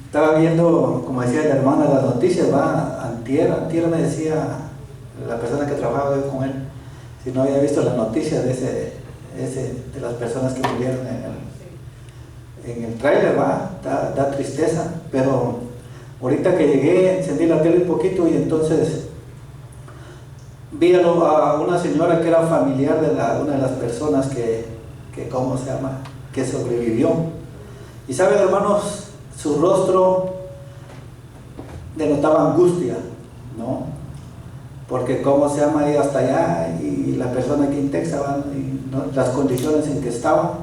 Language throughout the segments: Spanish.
Estaba viendo, como decía la hermana, las noticias, va, antier me decía la persona que trabajaba yo con él, si no había visto las noticias de las personas que murieron en el tráiler, va, da tristeza, pero ahorita que llegué, encendí la tele un poquito y entonces vi a una señora que era familiar de una de las personas que ¿cómo se llama?, que sobrevivió. Y saben, hermanos, su rostro denotaba angustia, ¿no? Porque cómo se llama, ella hasta allá y la persona aquí en Texas, y ¿no?, las condiciones en que estaba.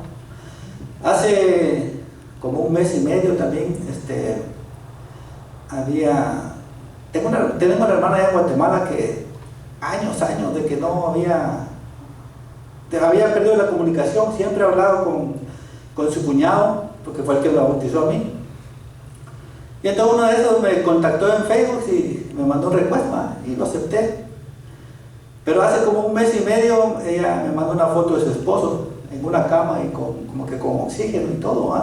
Hace como un mes y medio también, tenemos una hermana allá en Guatemala que años de que no había perdido la comunicación, siempre ha hablado con su cuñado, porque fue el que lo bautizó a mí. Y entonces uno de esos me contactó en Facebook y me mandó un request, y lo acepté. Pero hace como un mes y medio ella me mandó una foto de su esposo en una cama y como que con oxígeno y todo,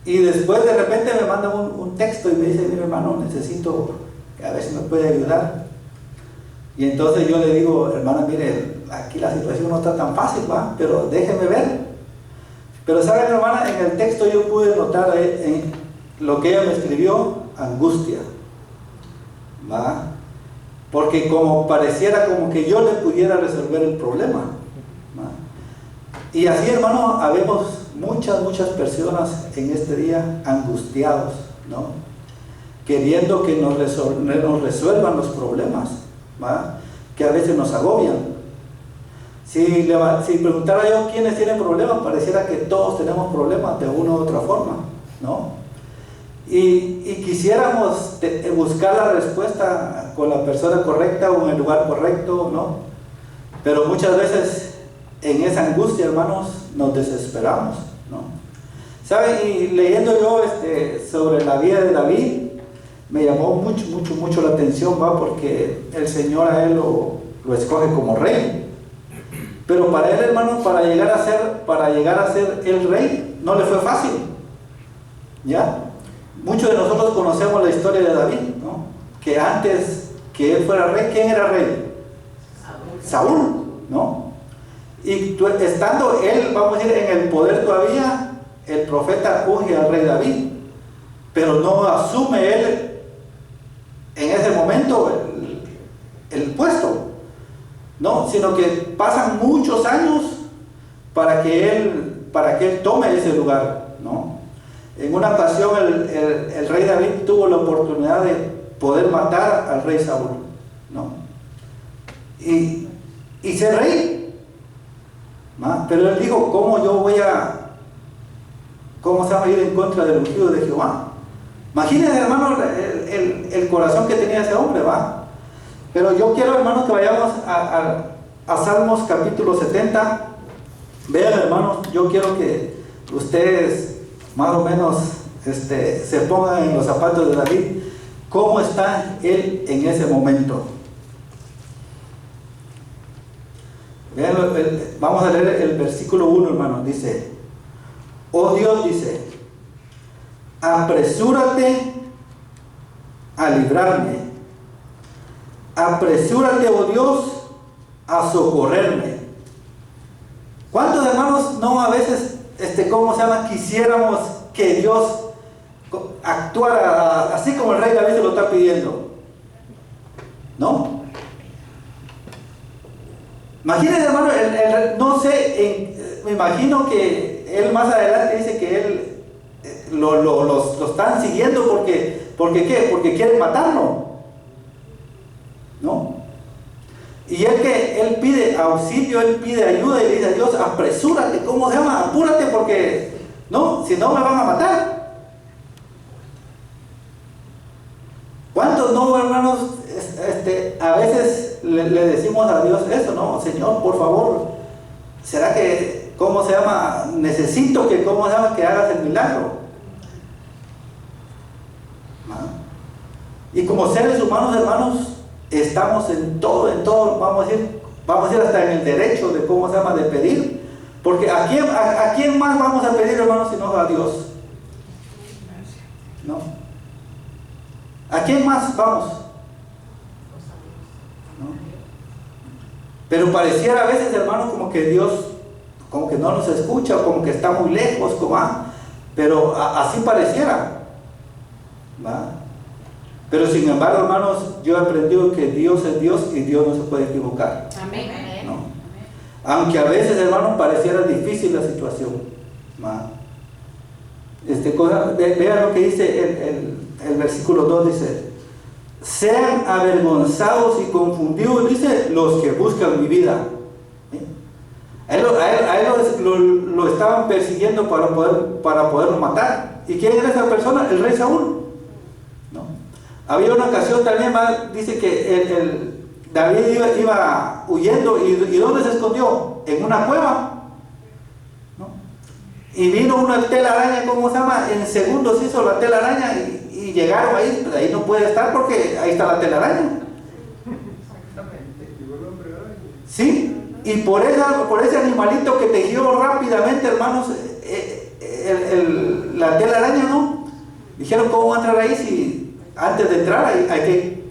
y después de repente me manda un texto y me dice: mire, hermano, necesito que a ver si me puede ayudar. Y entonces yo le digo: hermana, mire, aquí la situación no está tan fácil, pero déjeme ver. Pero saben, hermana, en el texto yo pude notar en lo que ella me escribió, angustia, porque como pareciera como que yo le pudiera resolver el problema, y así, hermano, habemos muchas personas en este día angustiados, ¿no?, queriendo que nos resuelvan los problemas, que a veces nos agobian. Si preguntara yo quiénes tienen problemas, pareciera que todos tenemos problemas de una u otra forma, ¿no? Y quisiéramos buscar la respuesta con la persona correcta o en el lugar correcto, ¿no? Pero muchas veces en esa angustia, hermanos, nos desesperamos, ¿no? ¿Saben? Y leyendo yo sobre la vida de David, me llamó mucho la atención, porque el Señor a él lo escoge como rey. Pero para él, hermano, para llegar a ser el rey, no le fue fácil, ¿ya? Muchos de nosotros conocemos la historia de David, ¿no? Que antes que él fuera rey, ¿quién era rey? Saúl, ¿no? Y estando él, vamos a decir, en el poder todavía, el profeta unge al rey David, pero no asume él en ese momento el puesto, no, sino que pasan muchos años para que él tome ese lugar, ¿no? En una ocasión el rey David tuvo la oportunidad de poder matar al rey Saúl, ¿no? Y ser rey, ¿no? Pero él dijo: ¿cómo yo voy a ir en contra del ungido de Jehová? Imagínense, hermano, el corazón que tenía ese hombre, Pero yo quiero, hermanos, que vayamos a Salmos capítulo 70. Vean, hermanos, yo quiero que ustedes más o menos se pongan en los zapatos de David. ¿Cómo está él en ese momento? Vean, vamos a leer el versículo 1, hermanos. Dice: oh Dios, dice, apresúrate a librarme. Apresúrate, oh Dios, a socorrerme. ¿Cuántos, hermanos, no a veces, quisiéramos que Dios actuara así como el rey David se lo está pidiendo? ¿No? Imagínense, hermano, no sé, me imagino que él más adelante dice que él lo están siguiendo porque ¿qué? Porque quieren matarlo, ¿no? Y él pide auxilio, él pide ayuda y le dice a Dios: apresúrate, ¿cómo se llama? Apúrate, porque no, si no me van a matar. ¿Cuántos no, hermanos, a veces le decimos a Dios eso, ¿no? Señor, por favor, ¿será que, cómo se llama? Necesito que, ¿cómo se llama? Que hagas el milagro. Y como seres humanos, hermanos, estamos en todo, vamos a decir hasta en el derecho de, ¿cómo se llama?, de pedir, porque ¿a quién más vamos a pedir, hermanos, sino a Dios? ¿no? ¿A quién más vamos? ¿No? Pero pareciera a veces, hermano, como que Dios, como que no nos escucha, o como que está muy lejos, pero así pareciera, ¿va? Pero sin embargo, hermanos, yo he aprendido que Dios es Dios y Dios no se puede equivocar. Amén. ¿No? Aunque a veces, hermanos, pareciera difícil la situación, ¿va? Vean lo que dice el versículo 2, dice: sean avergonzados y confundidos, dice, los que buscan mi vida. ¿Sí? A él lo estaban persiguiendo para poderlo matar. ¿Y quién era esa persona? El rey Saúl, ¿no? Había una ocasión también, dice que David iba huyendo, y ¿dónde se escondió? En una cueva, ¿no? Y vino una telaraña, ¿cómo se llama? En segundos hizo la telaraña y llegaron ahí. Pues ahí no puede estar porque ahí está la telaraña. Sí, y por ese animalito que tejió rápidamente, hermanos, la telaraña, ¿no? Dijeron, ¿cómo va a entrar ahí si antes de entrar hay que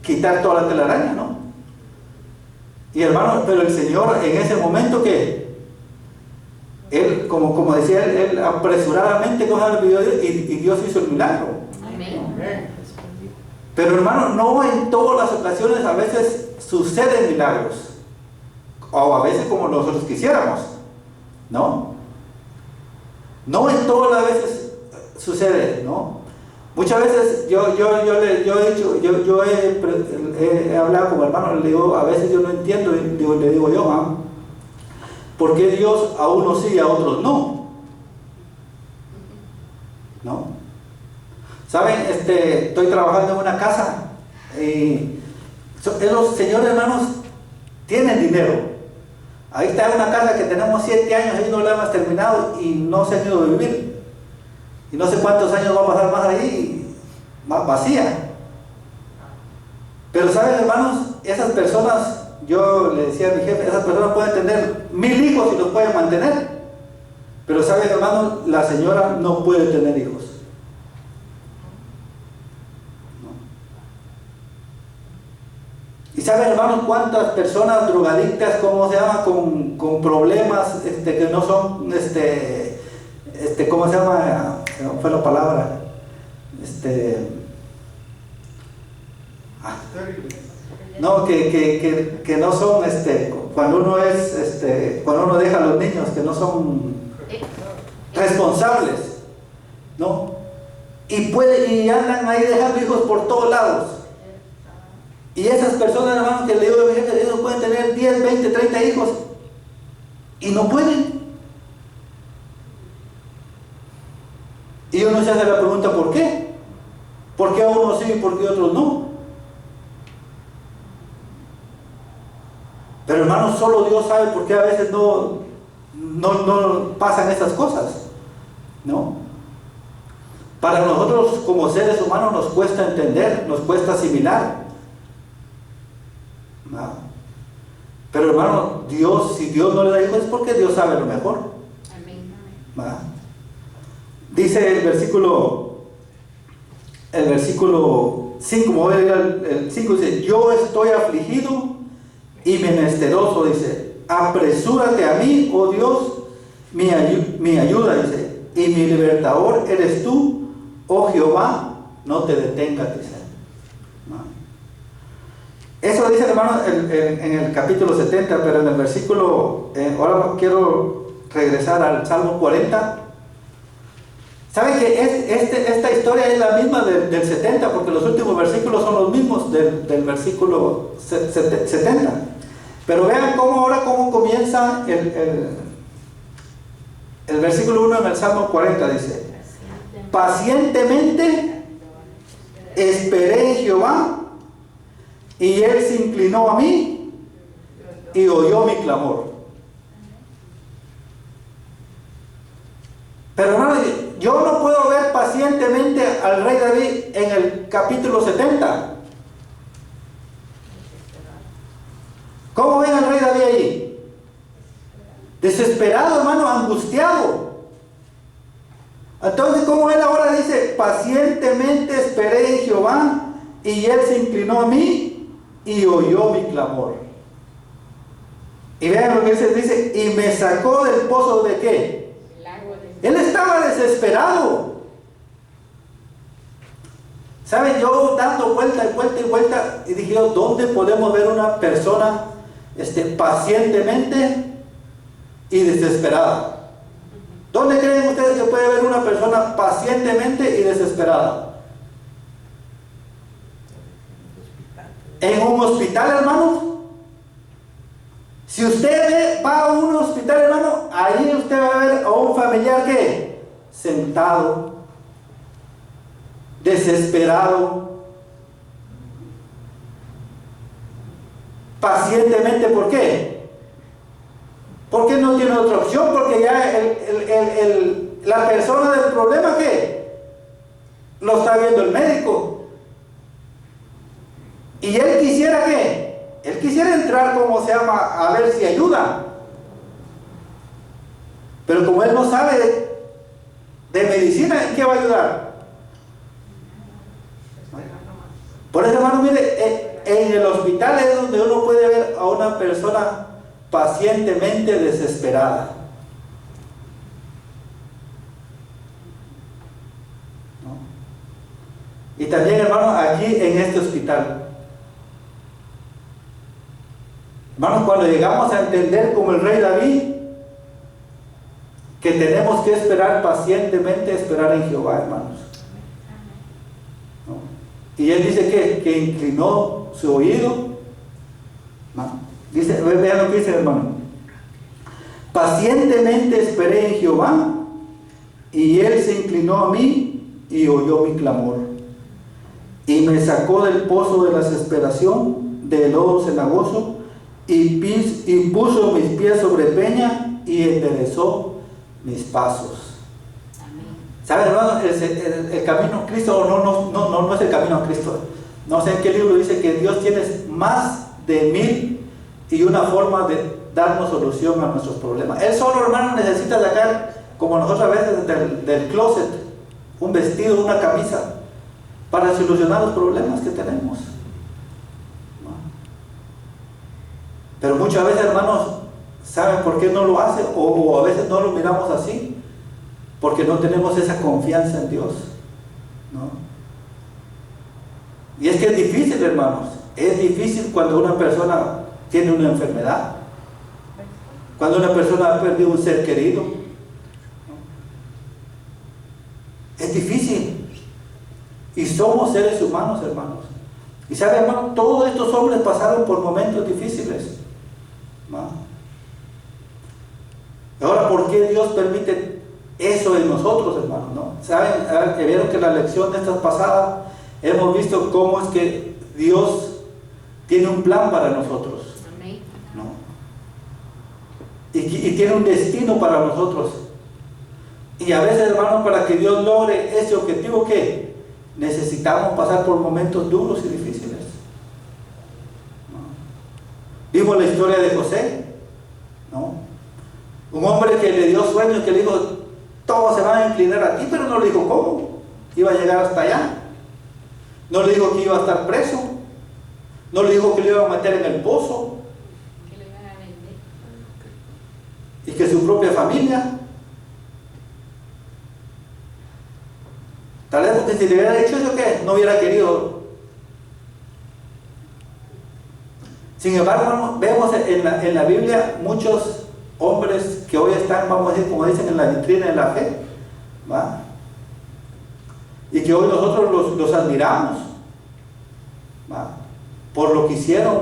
quitar toda la telaraña, ¿no? Y hermanos, pero el Señor en ese momento que Él, como decía él apresuradamente coge el video y Dios hizo el milagro. Amén. Pero hermano, no en todas las ocasiones a veces suceden milagros, o a veces como nosotros quisiéramos, ¿no? No en todas las veces sucede, ¿no? Muchas veces yo he hablado con mi hermano, le digo, a veces yo no entiendo, le digo yo, ¿por qué Dios a unos sí y a otros no? ¿No? ¿Saben? Estoy trabajando en una casa y los señores, hermanos, tienen dinero. Ahí está una casa que tenemos 7 años y no la hemos terminado y no se han ido a vivir. Y no sé cuántos años va a pasar más ahí, más vacía. Pero ¿saben, hermanos? Esas personas, yo le decía a mi jefe, esas personas pueden tener 1000 hijos y los pueden mantener. Pero ¿saben, hermanos? La señora no puede tener hijos. ¿Y saben, hermanos, cuántas personas drogadictas, cómo se llama, con problemas que no son, ¿cómo se llama? ¿Cómo fue la palabra? No, que no son, cuando uno cuando uno deja a los niños, que no son responsables, ¿no? Y andan ahí dejando hijos por todos lados. Y esas personas, hermanos, que le digo a mi jefe, ellos pueden tener 10, 20, 30 hijos y no pueden. Y uno se hace la pregunta, ¿por qué? ¿Por qué a unos sí y por qué a otros no? Pero hermanos, solo Dios sabe por qué a veces no pasan esas cosas, ¿no? Para nosotros como seres humanos nos cuesta entender, nos cuesta asimilar. ¿No? Pero hermano, Dios, si Dios no le da hijos es porque Dios sabe lo mejor. Amén. ¿No? Dice el versículo 5, voy a leer el 5, dice: yo estoy afligido y menesteroso, dice, apresúrate a mí, oh Dios, mi ayuda, dice, y mi libertador eres tú, oh Jehová, no te detengas, dice. Eso dice, hermano, en el capítulo 70, pero en el versículo, ahora quiero regresar al Salmo 40. ¿Saben que esta historia es la misma del 70? Porque los últimos versículos son los mismos del versículo 70. Pero vean cómo comienza el versículo 1 en el Salmo 40, dice: pacientemente esperé en Jehová, y Él se inclinó a mí y oyó mi clamor. Pero hermano, yo no puedo ver pacientemente al rey David en el capítulo 70. ¿Cómo ven al rey David ahí? Desesperado, hermano, angustiado. Entonces, ¿cómo él ahora dice pacientemente esperé en Jehová, y Él se inclinó a mí y oyó mi clamor. Y vean lo que dice, y me sacó del pozo de ¿qué? Él estaba desesperado. ¿Saben? Yo dando vuelta y vuelta y vuelta, y dije yo, ¿dónde podemos ver una persona pacientemente y desesperada? ¿Dónde creen ustedes que puede ver una persona pacientemente y desesperada? ¿En un hospital, hermanos? Si usted va a un hospital, hermano, ahí usted va a ver a un familiar que sentado, desesperado, pacientemente. ¿Por qué? Porque no tiene otra opción, porque ya la persona del problema, ¿qué? Lo está viendo el médico. Y él quisiera, ¿qué? Él quisiera entrar, ¿cómo se llama?, a ver si ayuda. Pero como él no sabe de medicina, ¿en qué va a ayudar? Por eso, hermano, mire, en el hospital es donde uno puede ver a una persona pacientemente desesperada. ¿No? Y también, hermano, aquí en este hospital. Hermanos, cuando llegamos a entender como el rey David, que tenemos que esperar pacientemente, esperar en Jehová, hermanos. ¿No? Y él dice que inclinó su oído. ¿No? Dice, vean lo que dice, hermano. Pacientemente esperé en Jehová, y él se inclinó a mí y oyó mi clamor. Y me sacó del pozo de la desesperación, del lodo cenagoso, y puso mis pies sobre peña y enderezó mis pasos. ¿Saben, hermano? El camino a Cristo no es el camino a Cristo. No sé en qué libro dice que Dios tiene más de 1001 formas de darnos solución a nuestros problemas. Él solo, hermano, necesita sacar, como nosotros a veces del closet, un vestido, una camisa, para solucionar los problemas que tenemos. Pero muchas veces, hermanos, ¿saben por qué no lo hace? O a veces no lo miramos así, porque no tenemos esa confianza en Dios, ¿no? Y es que es difícil, hermanos. Es difícil cuando una persona tiene una enfermedad, cuando una persona ha perdido un ser querido, ¿no? Es difícil. Y somos seres humanos, hermanos. Y saben, hermano, todos estos hombres pasaron por momentos difíciles, ¿no? Ahora, ¿por qué Dios permite eso en nosotros, hermanos? ¿No? ¿Saben? Vieron que en la lección de esta pasada hemos visto cómo es que Dios tiene un plan para nosotros, ¿no? Y tiene un destino para nosotros. Y a veces, hermanos, para que Dios logre ese objetivo, ¿qué? Necesitamos pasar por momentos duros y difíciles, ¿no? Vimos la historia de José, ¿no? Un hombre que le dio sueños, que le dijo, todos se van a inclinar a ti, pero no le dijo cómo iba a llegar hasta allá. No le dijo que iba a estar preso, no le dijo que le iba a meter en el pozo, que le iban a vender, y que su propia familia. Tal vez porque si le hubiera dicho eso, ¿qué? No hubiera querido. Sin embargo, vemos en la Biblia muchos hombres que hoy están, vamos a decir, como dicen, en la vitrina de la fe, ¿va? Y que hoy nosotros los admiramos, ¿va? Por lo que hicieron,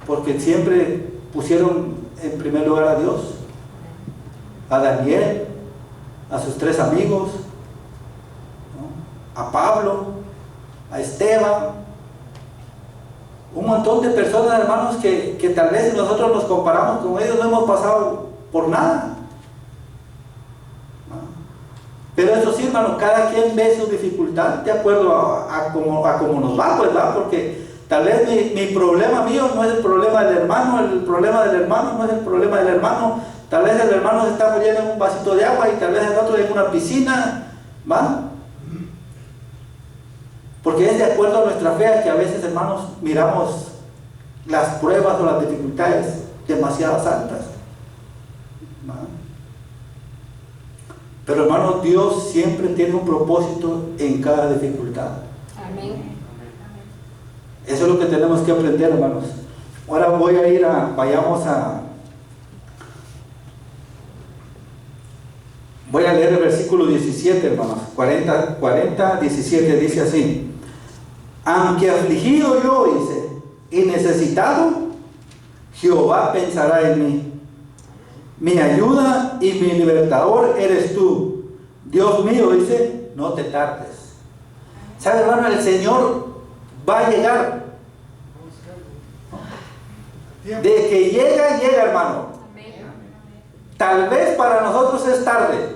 porque siempre pusieron en primer lugar a Dios, a Daniel, a sus 3 amigos, ¿no? A Pablo, a Esteban, un montón de personas, hermanos, que tal vez si nosotros nos comparamos con ellos no hemos pasado por nada, ¿no? Pero eso sí, hermanos, cada quien ve su dificultad de acuerdo a cómo nos va, pues, ¿va? Porque tal vez mi problema mío no es el problema del hermano, el problema del hermano no es el problema del hermano. Tal vez el hermano se está muriendo en un vasito de agua y tal vez el otro en una piscina, ¿Va? Porque es de acuerdo a nuestra fe que a veces, hermanos, miramos las pruebas o las dificultades demasiadas altas. ¿Va? Pero, hermanos, Dios siempre tiene un propósito en cada dificultad. Amén. Eso es lo que tenemos que aprender, hermanos. Ahora voy a leer el versículo 17, hermanos. 40, 17, dice así: aunque afligido yo, dice, y necesitado, Jehová pensará en mí. Mi ayuda y mi libertador eres tú. Dios mío, dice, no te tardes. ¿Sabe, hermano? El Señor va a llegar. De que llega, hermano. Tal vez para nosotros es tarde,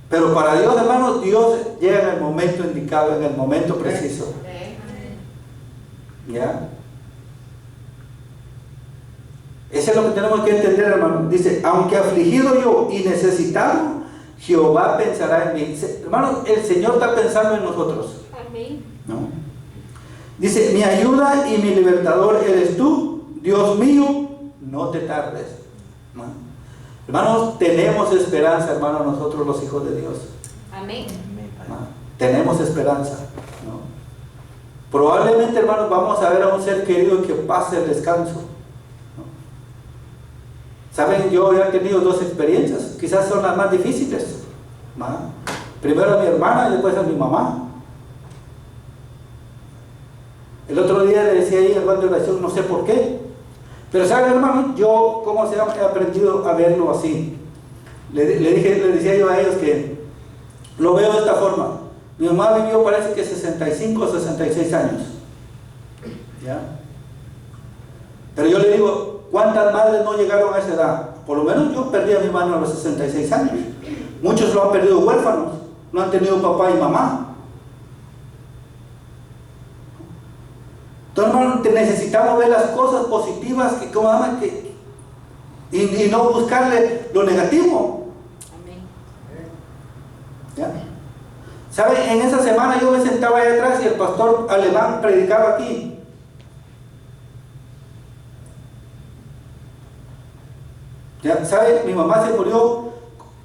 pero para Dios, hermano, Dios llega en el momento indicado, en el momento preciso. ¿Ya? Eso es lo que tenemos que entender, hermano. Dice, aunque afligido yo y necesitado, Jehová pensará en mí. Dice, hermano, el Señor está pensando en nosotros. Amén. ¿No? Dice, mi ayuda y mi libertador eres tú, Dios mío, no te tardes. ¿No? Hermanos, tenemos esperanza, hermanos, nosotros los hijos de Dios. Amén. ¿No? Tenemos esperanza. ¿No? Probablemente, hermanos, vamos a ver a un ser querido que pase el descanso. ¿No? Saben, yo he tenido dos experiencias, quizás son las más difíciles. ¿No? Primero a mi hermana y después a mi mamá. El otro día le decía ahí en de oración, no sé por qué, pero saben, hermano, yo, ¿cómo se llama? He aprendido a verlo así. Le decía yo a ellos que lo veo de esta forma. Mi mamá vivió, parece que 65 o 66 años. ¿Ya? Pero yo le digo, ¿cuántas madres no llegaron a esa edad? Por lo menos yo perdí a mi hermano a los 66 años. Muchos lo han perdido huérfanos, no han tenido papá y mamá. Entonces, hermano, necesitamos ver las cosas positivas y no buscarle lo negativo. Amén. ¿Ya? ¿Saben? En esa semana yo me sentaba ahí atrás y el pastor alemán predicaba aquí. ¿Ya? ¿Saben? Mi mamá se murió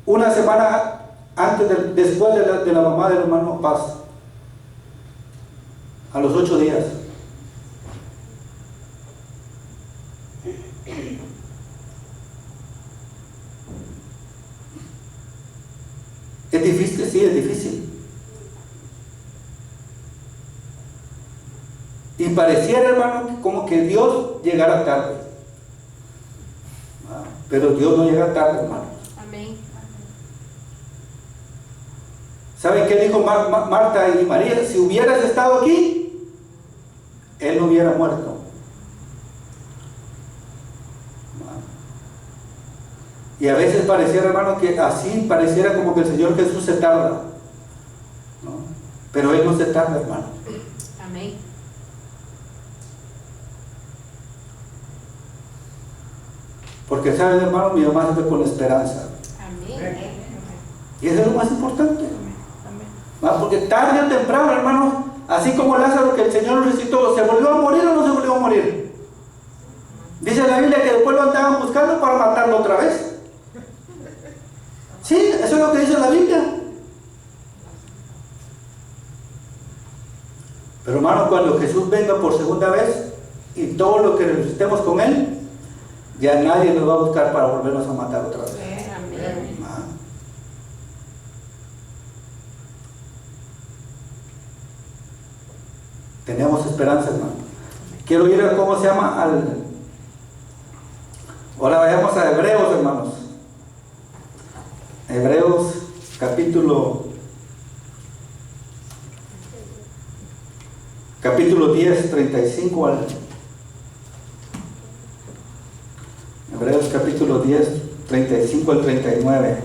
una semana después de la mamá del hermano Paz. A los 8 días. ¿Es difícil? Sí, es difícil. Y pareciera, hermano, como que Dios llegara tarde. Pero Dios no llega tarde, hermano. Amén. ¿Saben qué dijo Marta y María? Si hubieras estado aquí, Él no hubiera muerto. Y a veces pareciera, hermano, que así pareciera como que el Señor Jesús se tarda, ¿no? Pero Él no se tarda, hermano. Amén. Porque, ¿saben, hermano? Mi mamá se fue con esperanza. Amén. Y eso es lo más importante. ¿No? Porque tarde o temprano, hermano, así como Lázaro, que el Señor lo resucitó, ¿se volvió a morir o no se volvió a morir? Dice la Biblia que después lo andaban buscando para matarlo otra vez. Sí, eso es lo que dice la Biblia. Pero, hermano, cuando Jesús venga por segunda vez y todo lo que resucitemos con Él, ya nadie nos va a buscar para volvernos a matar otra vez. Amén. Tenemos esperanza, hermano. Quiero ir a cómo se llama ahora vayamos a Hebreos, hermanos. Hebreos capítulo 10, 35 al Hebreos capítulo 10, 35 al 39.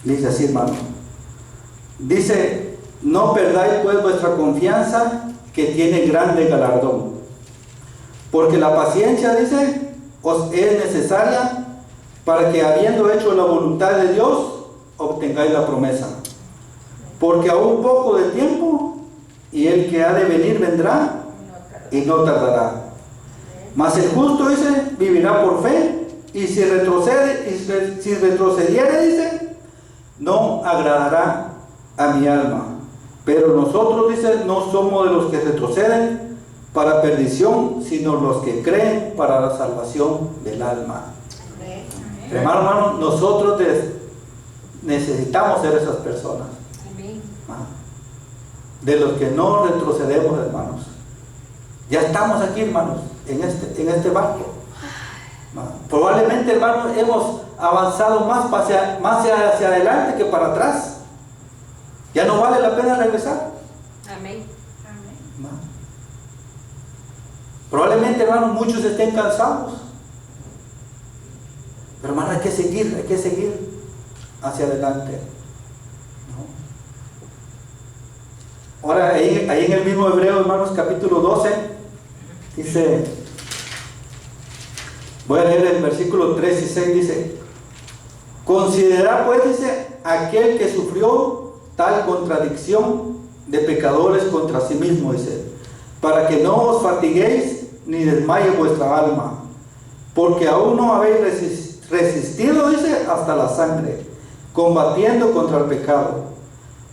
Dice así, hermano. Dice, no perdáis pues vuestra confianza, que tiene grande galardón. Porque la paciencia, dice, os es necesaria para que habiendo hecho la voluntad de Dios, obtengáis la promesa. Porque aún poco de tiempo, y el que ha de venir vendrá, y no tardará. Mas el justo, dice, vivirá por fe, y si retrocediere, dice, no agradará a mi alma. Pero nosotros, dice, no somos de los que retroceden para perdición, sino los que creen para la salvación del alma. Hermano, nosotros necesitamos ser esas personas. De los que no retrocedemos, hermanos. Ya estamos aquí, hermanos, en este barco. Probablemente, hermanos, hemos avanzado más hacia adelante que para atrás. Ya no vale la pena regresar. Amén. Probablemente, hermanos, muchos estén cansados. Pero, hermanos, hay que seguir hacia adelante. Ahora, ahí en el mismo Hebreo, hermanos, capítulo 12, dice, voy a leer el versículo 3 y 6, dice, considerad pues, dice, aquel que sufrió tal contradicción de pecadores contra sí mismo, dice, para que no os fatiguéis ni desmaye vuestra alma, porque aún no habéis resistido, dice, hasta la sangre, combatiendo contra el pecado.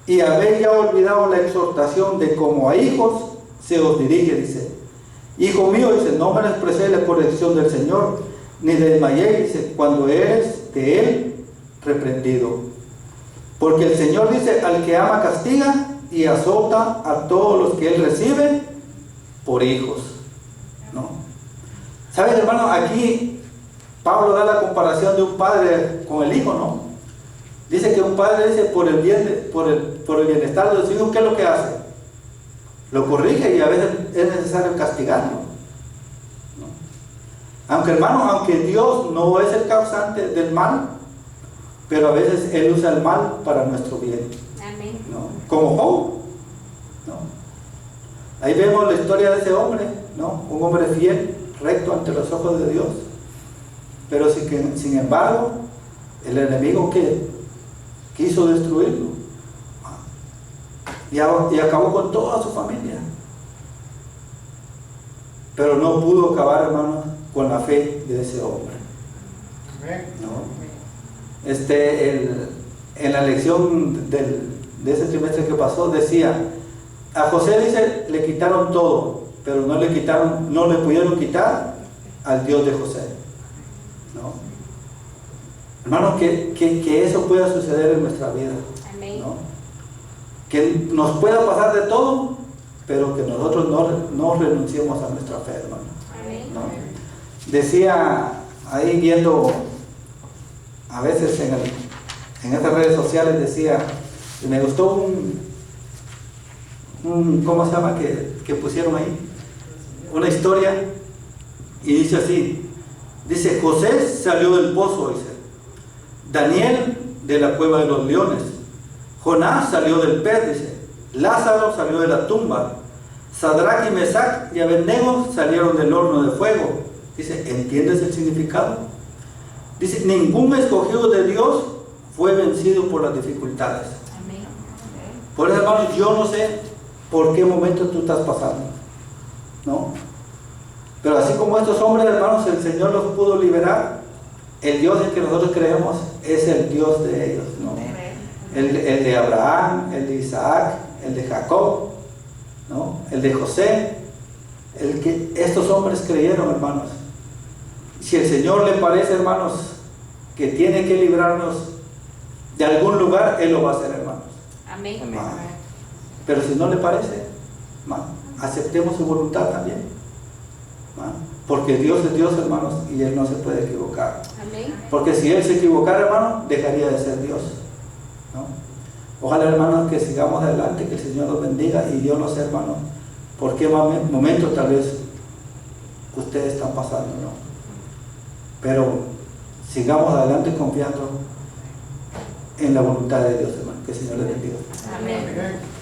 Y habéis ya olvidado la exhortación de como a hijos se os dirige, dice. Hijo mío, dice, no menospreciéis la corrección del Señor, ni desmayéis, dice, cuando eres de Él reprendido. Porque el Señor, dice, al que ama castiga y azota a todos los que Él recibe por hijos. ¿No? ¿Saben, hermano? Aquí Pablo da la comparación de un padre con el hijo, ¿no? Dice que un padre, dice, por el bienestar de su hijo, ¿qué es lo que hace? Lo corrige y a veces es necesario castigarlo, ¿no? Aunque, hermano, aunque Dios no es el causante del mal, pero a veces Él usa el mal para nuestro bien. Amén. ¿No? Como Job, ¿no? Ahí vemos la historia de ese hombre, ¿no? Un hombre fiel, recto ante los ojos de Dios, pero sin embargo, el enemigo que quiso destruirlo y acabó con toda su familia, pero no pudo acabar, hermanos, con la fe de ese hombre, ¿no? En la lección de ese trimestre que pasó, decía, a José, dice, le quitaron todo, pero no le pudieron quitar al Dios de José, ¿no? Hermano, que eso pueda suceder en nuestra vida, ¿no? Que nos pueda pasar de todo, pero que nosotros no renunciemos a nuestra fe, hermano, ¿no? Decía, ahí viendo a veces en estas redes sociales, decía, y me gustó ¿cómo se llama? Que pusieron ahí una historia, y dice así, dice, José salió del pozo, dice, Daniel de la cueva de los leones, Jonás salió del pez, dice, Lázaro salió de la tumba, Sadrach y Mesach y Abednego salieron del horno de fuego. Dice, ¿entiendes el significado? Dice, ningún escogido de Dios fue vencido por las dificultades. Amén. Por eso, hermanos, yo no sé por qué momento tú estás pasando, ¿no? Pero así como estos hombres, hermanos, el Señor los pudo liberar, el Dios en que nosotros creemos es el Dios de ellos, ¿no? El de Abraham, el de Isaac, el de Jacob, ¿no? El de José, el que estos hombres creyeron, hermanos. Si el Señor le parece, hermanos, que tiene que librarnos de algún lugar, Él lo va a hacer, hermanos. Amén. Pero si no le parece, aceptemos su voluntad también, porque Dios es Dios, hermanos, y Él no se puede equivocar. Amén. Porque si Él se equivocara, hermano, dejaría de ser Dios, ¿no? Ojalá, hermanos, que sigamos adelante, que el Señor nos bendiga, y yo no sé, hermano, por qué momento tal vez ustedes están pasando, ¿no? Pero sigamos adelante confiando en la voluntad de Dios, hermano. Que el Señor les bendiga. Amén.